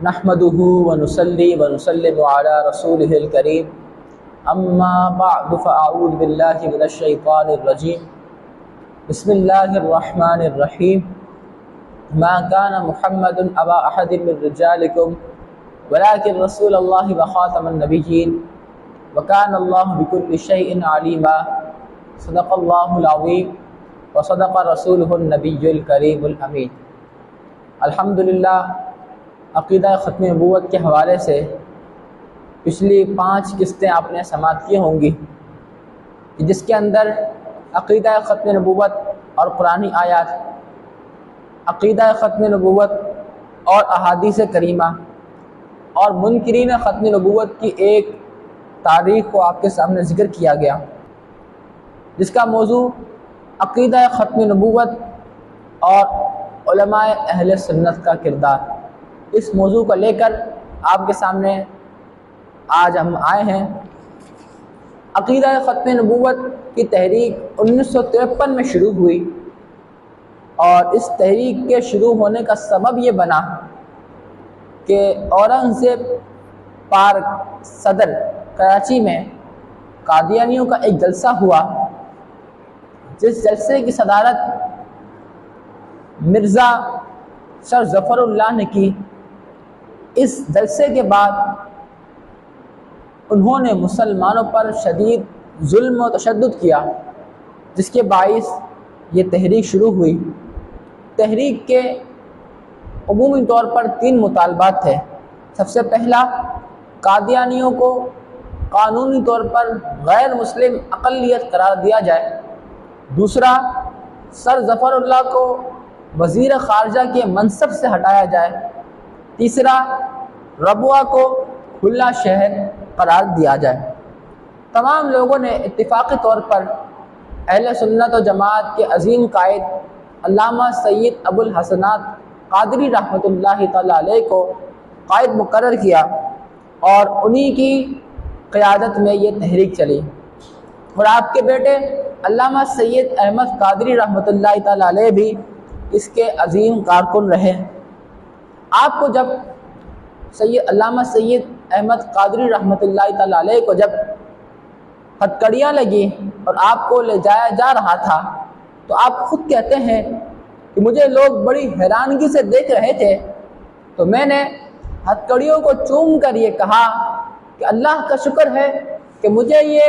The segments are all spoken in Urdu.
نحمده ونصلي ونسلم على رسوله الكريم اما بعد فاعوذ بالله من الشيطان الرجيم بسم الله الرحمن الرحيم ما كان محمد ابا احد من رجالكم ولكن رسول الله وخاتم النبيين وكان الله بكل شيء عليما صدق الله العظيم وصدق رسوله النبي الكريم الامين۔ الحمدللہ عقیدہ ختم نبوت کے حوالے سے پچھلی 5 قسطیں آپ نے سماعت کی ہوں گی، جس کے اندر عقیدہ ختم نبوت اور قرآنی آیات، عقیدہ ختم نبوت اور احادیث کریمہ اور منکرین ختم نبوت کی ایک تاریخ کو آپ کے سامنے ذکر کیا گیا، جس کا موضوع عقیدہ ختم نبوت اور علماء اہل سنت کا کردار۔ اس موضوع کو لے کر آپ کے سامنے آج ہم آئے ہیں۔ عقیدہ ختم نبوت کی تحریک 1953 میں شروع ہوئی، اور اس تحریک کے شروع ہونے کا سبب یہ بنا کہ اورنگزیب پارک صدر کراچی میں قادیانیوں کا ایک جلسہ ہوا، جس جلسے کی صدارت مرزا سر ظفر اللہ نے کی۔ اس جلسے کے بعد انہوں نے مسلمانوں پر شدید ظلم و تشدد کیا، جس کے باعث یہ تحریک شروع ہوئی۔ تحریک کے عمومی طور پر 3 مطالبات تھے۔ سب سے پہلا، قادیانیوں کو قانونی طور پر غیر مسلم اقلیت قرار دیا جائے۔ دوسرا، سر ظفر اللہ کو وزیر خارجہ کے منصب سے ہٹایا جائے۔ تیسرا، ربوہ کو کھلا شہر قرار دیا جائے۔ تمام لوگوں نے اتفاقی طور پر اہل سنت و جماعت کے عظیم قائد علامہ سید ابو الحسنات قادری رحمۃ اللہ تعالی علیہ کو قائد مقرر کیا، اور انہی کی قیادت میں یہ تحریک چلی، اور آپ کے بیٹے علامہ سید احمد قادری رحمۃ اللہ تعالی علیہ بھی اس کے عظیم کارکن رہے۔ آپ کو جب علامہ سید احمد قادری رحمۃ اللہ تعالی علیہ کو جب ہتکڑیاں لگی اور آپ کو لے جایا جا رہا تھا، تو آپ خود کہتے ہیں کہ مجھے لوگ بڑی حیرانگی سے دیکھ رہے تھے، تو میں نے ہتکڑیوں کو چوم کر یہ کہا کہ اللہ کا شکر ہے کہ مجھے یہ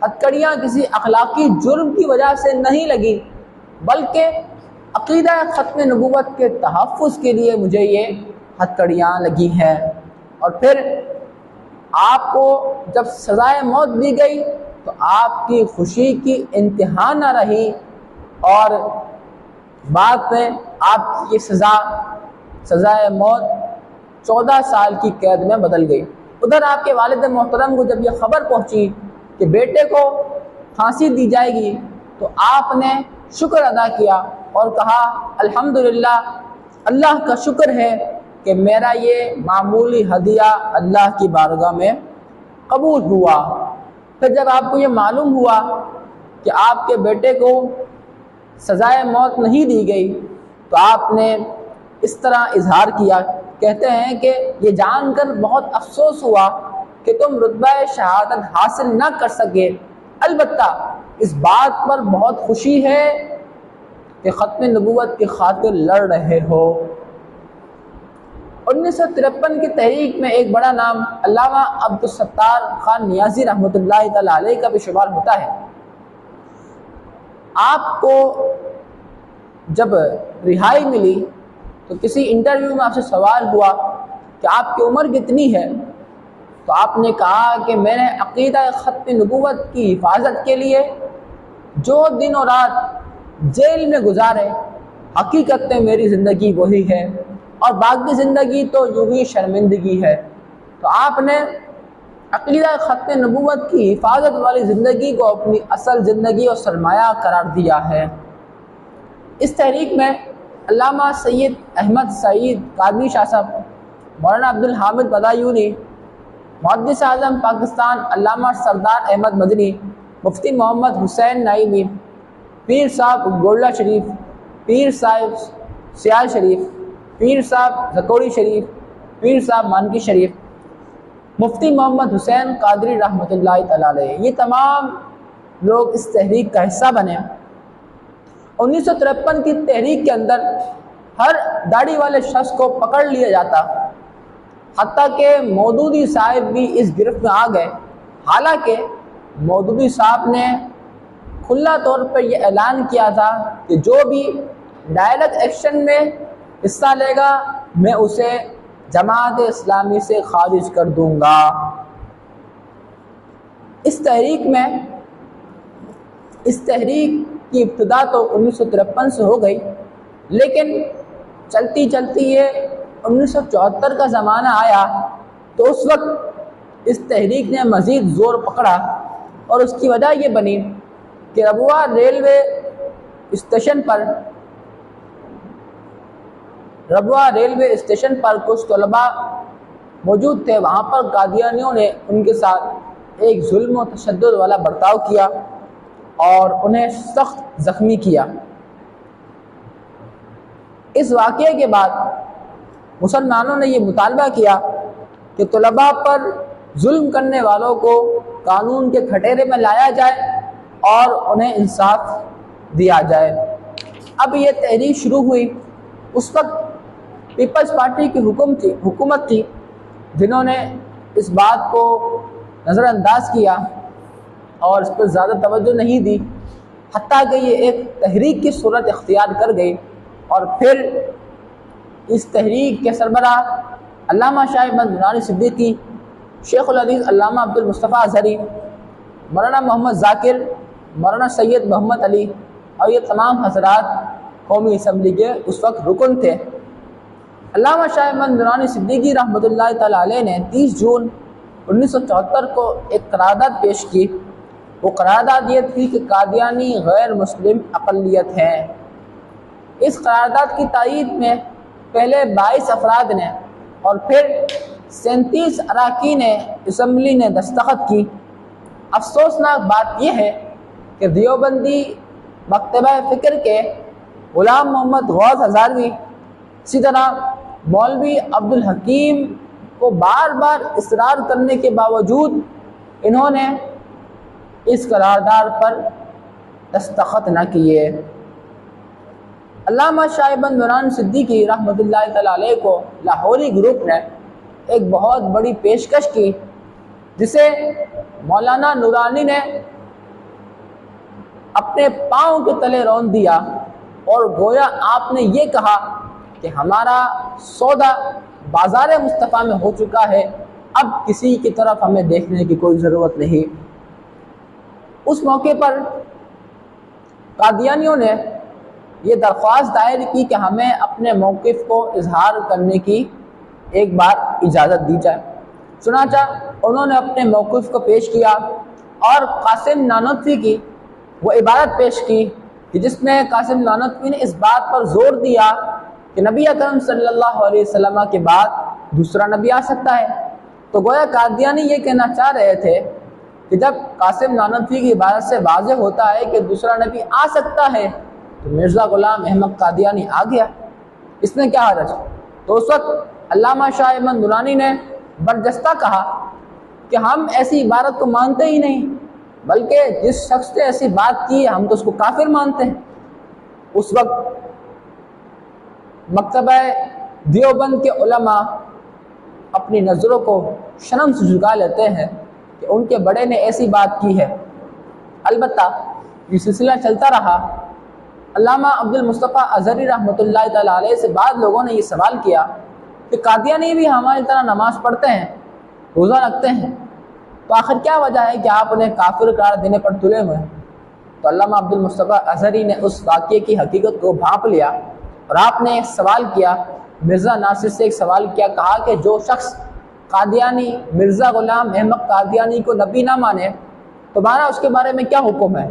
ہتکڑیاں کسی اخلاقی جرم کی وجہ سے نہیں لگی، بلکہ عقیدہ ختم نبوت کے تحفظ کے لیے مجھے یہ ہتکڑیاں لگی ہیں۔ اور پھر آپ کو جب سزائے موت دی گئی تو آپ کی خوشی کی انتہا نہ رہی، اور بعد میں آپ کی سزائے موت 14 سال کی قید میں بدل گئی۔ ادھر آپ کے والد محترم کو جب یہ خبر پہنچی کہ بیٹے کو پھانسی دی جائے گی، تو آپ نے شکر ادا کیا اور کہا الحمدللہ، اللہ کا شکر ہے کہ میرا یہ معمولی ہدیہ اللہ کی بارگاہ میں قبول ہوا۔ پھر جب آپ کو یہ معلوم ہوا کہ آپ کے بیٹے کو سزائے موت نہیں دی گئی، تو آپ نے اس طرح اظہار کیا، کہتے ہیں کہ یہ جان کر بہت افسوس ہوا کہ تم رتبہ شہادت حاصل نہ کر سکے، البتہ اس بات پر بہت خوشی ہے کہ ختم نبوت کی خاطر لڑ رہے ہو۔ 1953 کی تحریک میں ایک بڑا نام علامہ عبدالستار خان نیازی رحمۃ اللہ تعالی علیہ کا بھی شمار ہوتا ہے۔ آپ کو جب رہائی ملی تو کسی انٹرویو میں آپ سے سوال ہوا کہ آپ کی عمر کتنی ہے، تو آپ نے کہا کہ میں نے عقیدہ ختم نبوت کی حفاظت کے لیے جو دن اور رات جیل میں گزارے، حقیقت میں میری زندگی وہی ہے، اور باقی زندگی تو یوں ہی شرمندگی ہے۔ تو آپ نے عقیدہ ختم نبوت کی حفاظت والی زندگی کو اپنی اصل زندگی اور سرمایہ قرار دیا ہے۔ اس تحریک میں علامہ سید احمد سعید قادری شاہ صاحب، مولانا عبدالحامد بدایونی، محدث اعظم پاکستان علامہ سردار احمد مدنی، مفتی محمد حسین نعیمی، پیر صاحب گولڈا شریف، پیر صاحب سیال شریف، پیر صاحب زکوری شریف، پیر صاحب مانکی شریف، مفتی محمد حسین قادری رحمۃ اللہ تعالیٰ علیہ، یہ تمام لوگ اس تحریک کا حصہ بنے۔ 1953 کی تحریک کے اندر ہر داڑھی والے شخص کو پکڑ لیا جاتا، حتیٰ کہ مودودی صاحب بھی اس گرفت میں آ گئے، حالانکہ مودودی صاحب نے کھلا طور پر یہ اعلان کیا تھا کہ جو بھی ڈائریکٹ ایکشن میں حصہ لے گا میں اسے جماعت اسلامی سے خارج کر دوں گا۔ اس تحریک کی ابتدا تو 1953 سے ہو گئی، لیکن چلتی چلتی یہ 1974 کا زمانہ آیا تو اس وقت اس تحریک نے مزید زور پکڑا، اور اس کی وجہ یہ بنی کہ ربوہ ریلوے اسٹیشن پر کچھ طلباء موجود تھے، وہاں پر قادیانیوں نے ان کے ساتھ ایک ظلم و تشدد والا برتاؤ کیا اور انہیں سخت زخمی کیا۔ اس واقعے کے بعد مسلمانوں نے یہ مطالبہ کیا کہ طلباء پر ظلم کرنے والوں کو قانون کے کھٹیرے میں لایا جائے اور انہیں انصاف دیا جائے۔ اب یہ تحریک شروع ہوئی، اس وقت پیپلز پارٹی کی حکومت تھی، جنہوں نے اس بات کو نظر انداز کیا اور اس پر زیادہ توجہ نہیں دی، حتیٰ کہ یہ ایک تحریک کی صورت اختیار کر گئی۔ اور پھر اس تحریک کے سربراہ علامہ شاہ احمد نورانی صدیقی، شیخ الحدیث علامہ عبد المصطفیٰ اظہری، مولانا محمد ذاکر، مولانا سید محمد علی اور یہ تمام حضرات قومی اسمبلی کے اس وقت رکن تھے۔ علامہ شاہ احمد نورانی صدیقی رحمۃ اللہ تعالیٰ علیہ نے 30 جون 1974 کو ایک قرارداد پیش کی۔ وہ قرارداد یہ تھی کہ قادیانی غیر مسلم اقلیت ہیں۔ اس قرارداد کی تائید میں پہلے 22 افراد نے اور پھر 37 اراکین اسمبلی نے دستخط کی۔ افسوسناک بات یہ ہے کہ دیوبندی مکتبہ فکر کے غلام محمد غوث ہزاروی، اسی طرح مولوی عبد الحکیم کو بار بار اصرار کرنے کے باوجود انہوں نے اس قرارداد پر دستخط نہ کیے۔ علامہ شاہ احمد نورانی صدیقی رحمۃ اللہ تعالیٰ علیہ کو لاہوری گروپ نے ایک بہت بڑی پیشکش کی، جسے مولانا نورانی نے اپنے پاؤں کے تلے رون دیا، اور گویا آپ نے یہ کہا کہ ہمارا سودا بازار مصطفیٰ میں ہو چکا ہے، اب کسی کی طرف ہمیں دیکھنے کی کوئی ضرورت نہیں۔ اس موقع پر قادیانیوں نے یہ درخواست دائر کی کہ ہمیں اپنے موقف کو اظہار کرنے کی ایک بار اجازت دی جائے۔ چنانچہ انہوں نے اپنے موقف کو پیش کیا اور قاسم نانوتوی کی وہ عبارت پیش کی کہ جس میں قاسم نانوتوی نے اس بات پر زور دیا کہ نبی اکرم صلی اللہ علیہ وسلم کے بعد دوسرا نبی آ سکتا ہے۔ تو گویا قادیانی یہ کہنا چاہ رہے تھے کہ جب قاسم نانوتوی کی عبارت سے واضح ہوتا ہے کہ دوسرا نبی آ سکتا ہے تو مرزا غلام احمد قادیانی آ گیا، اس نے کیا حرج۔ تو اس وقت علامہ شاہ احمد نورانی نے برجستہ کہا کہ ہم ایسی عبارت کو مانتے ہی نہیں، بلکہ جس شخص نے ایسی بات کی ہم تو اس کو کافر مانتے ہیں۔ اس وقت مکتبہ دیوبند کے علماء اپنی نظروں کو شرم سے جھکا لیتے ہیں کہ ان کے بڑے نے ایسی بات کی ہے۔ البتہ یہ سلسلہ چلتا رہا۔ علامہ عبد المصطفیٰ اظہری رحمۃ اللہ تعالیٰ علیہ سے بعض لوگوں نے یہ سوال کیا کہ قادیانی بھی ہماری طرح نماز پڑھتے ہیں، روزہ رکھتے ہیں، تو آخر کیا وجہ ہے کہ آپ انہیں کافر قرار دینے پر تلے ہوئے ہیں؟ تو علامہ عبد المصطفیٰ اظہری نے اس واقعے کی حقیقت کو بھانپ لیا اور آپ نے ایک سوال کیا، مرزا ناصر سے ایک سوال کیا، کہا کہ جو شخص قادیانی مرزا غلام احمد قادیانی کو نبی نہ مانے تمہارا اس کے بارے میں کیا حکم ہے؟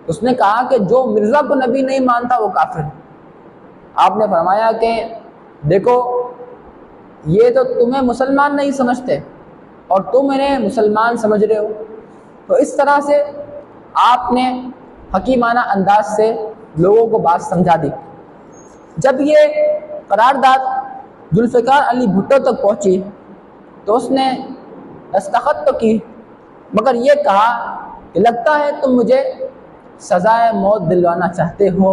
اس نے کہا کہ جو مرزا کو نبی نہیں مانتا وہ کافر ہے۔ آپ نے فرمایا کہ دیکھو یہ تو تمہیں مسلمان نہیں سمجھتے اور تم انہیں مسلمان سمجھ رہے ہو۔ تو اس طرح سے آپ نے حکیمانہ انداز سے لوگوں کو بات سمجھا دی۔ جب یہ قرارداد ذوالفقار علی بھٹو تک پہنچی تو اس نے دستخط تو کی، مگر یہ کہا کہ لگتا ہے تم مجھے سزائے موت دلوانا چاہتے ہو،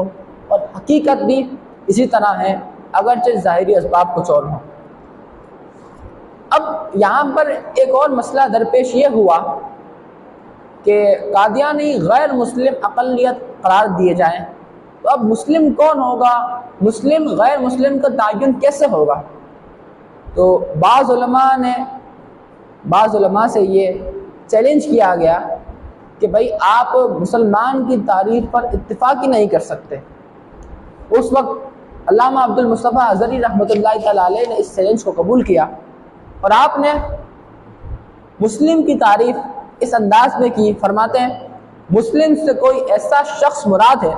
اور حقیقت بھی اسی طرح ہے، اگرچہ ظاہری اسباب کچھ اور ہوں۔ اب یہاں پر ایک اور مسئلہ درپیش یہ ہوا کہ قادیانی غیر مسلم اقلیت قرار دیے جائیں، تو اب مسلم کون ہوگا، مسلم غیر مسلم کا تعین کیسے ہوگا؟ تو بعض علماء سے یہ چیلنج کیا گیا کہ بھائی آپ مسلمان کی تعریف پر اتفاق ہی نہیں کر سکتے۔ اس وقت علامہ عبد المصطفیٰ ازہری رحمۃ اللہ تعالی علیہ نے اس چیلنج کو قبول کیا، اور آپ نے مسلم کی تعریف اس انداز میں کی، فرماتے ہیں مسلم سے کوئی ایسا شخص مراد ہے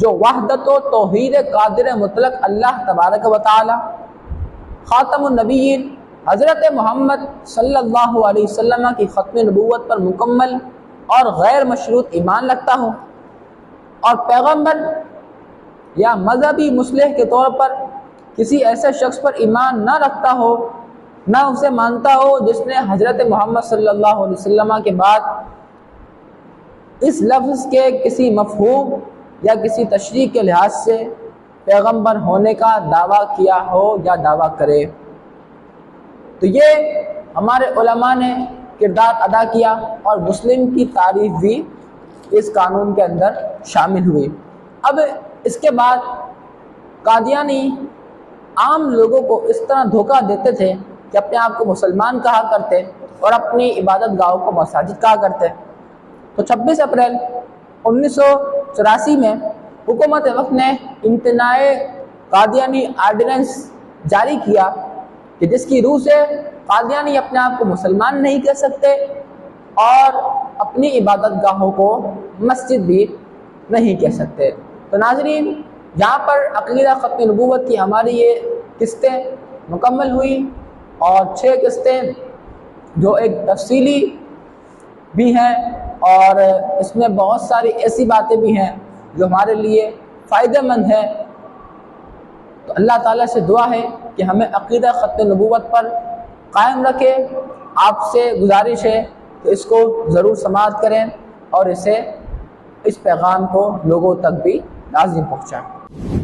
جو وحدت و توحید قادر مطلق اللہ تبارک و تعالی، خاتم النبیین حضرت محمد صلی اللہ علیہ وسلم کی ختم نبوت پر مکمل اور غیر مشروط ایمان رکھتا ہو، اور پیغمبر یا مذہبی مصلح کے طور پر کسی ایسے شخص پر ایمان نہ رکھتا ہو، نہ اسے مانتا ہو جس نے حضرت محمد صلی اللہ علیہ وسلم کے بعد اس لفظ کے کسی مفہوم یا کسی تشریح کے لحاظ سے پیغمبر ہونے کا دعویٰ کیا ہو یا دعویٰ کرے۔ تو یہ ہمارے علماء نے کردار ادا کیا، اور مسلم کی تعریف بھی اس قانون کے اندر شامل ہوئی۔ اب اس کے بعد قادیانی عام لوگوں کو اس طرح دھوکہ دیتے تھے کہ اپنے آپ کو مسلمان کہا کرتے اور اپنی عبادت گاہوں کو مساجد کہا کرتے۔ تو 26 اپریل 1984 میں حکومت وقت نے امتناع قادیانی آرڈیننس جاری کیا کہ جس کی روح سے قادیانی اپنے آپ کو مسلمان نہیں کہہ سکتے اور اپنی عبادت گاہوں کو مسجد بھی نہیں کہہ سکتے۔ تو ناظرین، یہاں پر عقیدہ ختم نبوت کی ہماری یہ قسطیں مکمل ہوئی، اور 6 قسطیں جو ایک تفصیلی بھی ہیں، اور اس میں بہت ساری ایسی باتیں بھی ہیں جو ہمارے لیے فائدہ مند ہیں۔ تو اللہ تعالیٰ سے دعا ہے کہ ہمیں عقیدہ ختم نبوت پر قائم رکھے۔ آپ سے گزارش ہے کہ اس کو ضرور سماعت کریں اور اس پیغام کو لوگوں تک بھی لازم پہنچائیں۔